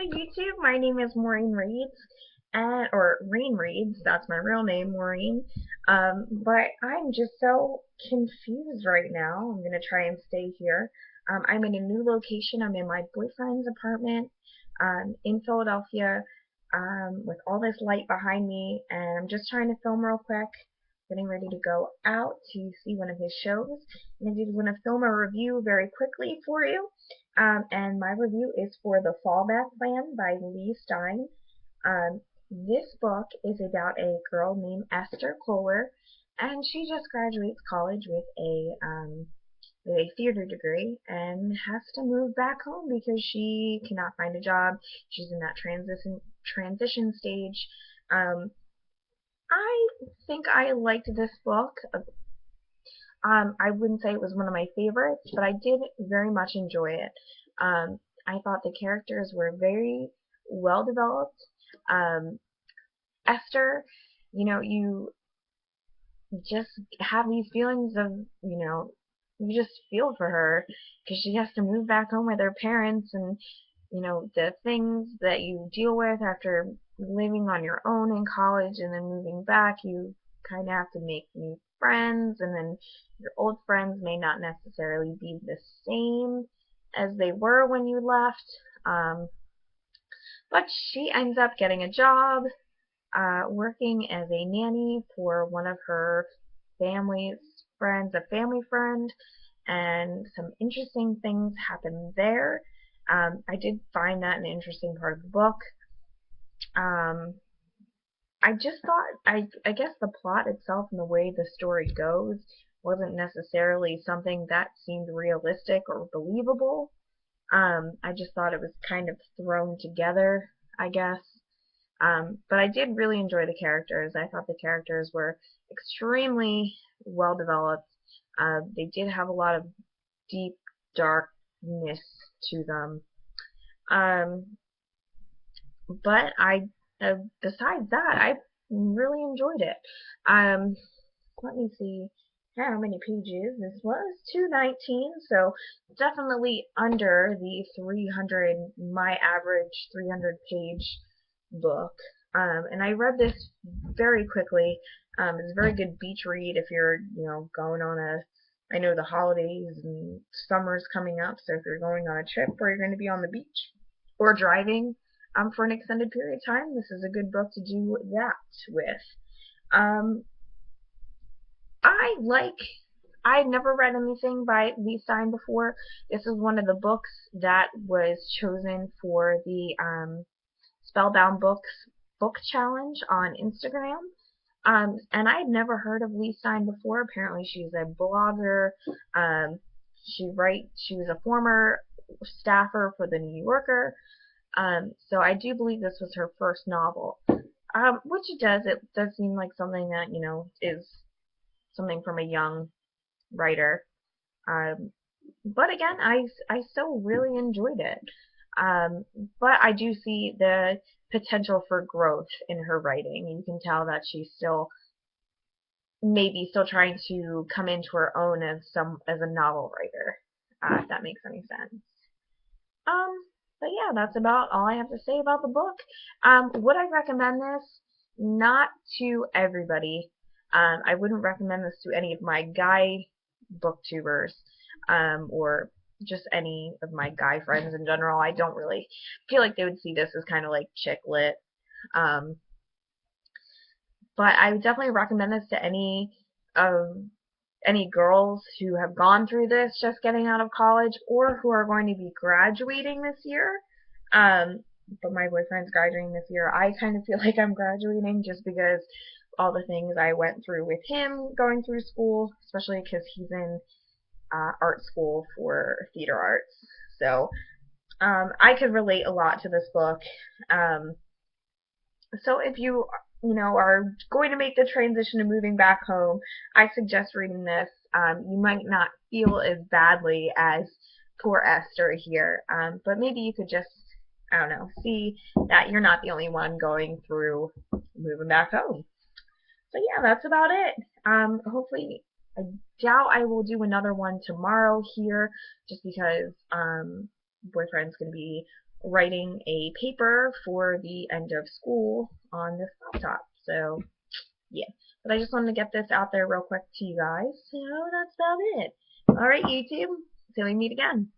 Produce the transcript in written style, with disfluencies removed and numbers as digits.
YouTube. My name is Maureen Reeds, or Rain Reeds. That's my real name, Maureen. But I'm just so confused right now. I'm gonna try and stay here. I'm in a new location. I'm in my boyfriend's apartment, in Philadelphia, with all this light behind me, and I'm just trying to film real quick. Getting ready to go out to see one of his shows, and I just want to film a review very quickly for you. And my review is for The Fallback Plan by Leigh Stein. This book is about a girl named Esther Kohler, and she just graduates college with a theater degree and has to move back home because she cannot find a job. She's in that transition stage. I think I liked this book. I wouldn't say it was one of my favorites, but I did very much enjoy it. I thought the characters were very well developed. Esther, you just have these feelings of, you just feel for her because she has to move back home with her parents, and the things that you deal with after living on your own in college and then moving back. You kind of have to make new friends, and then your old friends may not necessarily be the same as they were when you left. But she ends up getting a job working as a nanny for one of her family's friends, a family friend, and some interesting things happen there. I did find that an interesting part of the book. I just thought, I guess the plot itself and the way the story goes wasn't necessarily something that seemed realistic or believable. I just thought it was kind of thrown together, I guess. But I did really enjoy the characters. I thought the characters were extremely well developed. They did have a lot of deep darkness to them. But besides that, I really enjoyed it. Let me see how many pages. This was 219, so definitely under the 300, my average 300 page book. And I read this very quickly. It's a very good beach read if you're, going on I know the holidays and summer's coming up, so if you're going on a trip where you're going to be on the beach or driving for an extended period of time, this is a good book to do that with. I've never read anything by Leigh Stein before. This is one of the books that was chosen for the Spellbound Books book challenge on Instagram. And I had never heard of Leigh Stein before. Apparently she's a blogger. She was a former staffer for the New Yorker. So I do believe this was her first novel. Which it does seem like something that, is something from a young writer. But again, I still really enjoyed it. But I do see the potential for growth in her writing. You can tell that she's maybe still trying to come into her own as a novel writer, if that makes any sense. But yeah, that's about all I have to say about the book. Would I recommend this? Not to everybody. I wouldn't recommend this to any of my guy booktubers, or just any of my guy friends in general. I don't really feel like they would see this as kind of like chick lit. But I would definitely recommend this to any girls who have gone through this just getting out of college, or who are going to be graduating this year. But my boyfriend's graduating this year. I kind of feel like I'm graduating just because all the things I went through with him going through school, especially because he's in art school for theater arts. So I could relate a lot to this book. So if you are going to make the transition to moving back home, I suggest reading this. You might not feel as badly as poor Esther here, but maybe you could just, I don't know, see that you're not the only one going through moving back home. So yeah, that's about it. Hopefully, I doubt I will do another one tomorrow here, just because boyfriend's going to be writing a paper for the end of school on this laptop. So, yeah. But I just wanted to get this out there real quick to you guys. So that's about it. Alright, YouTube. Till we meet again.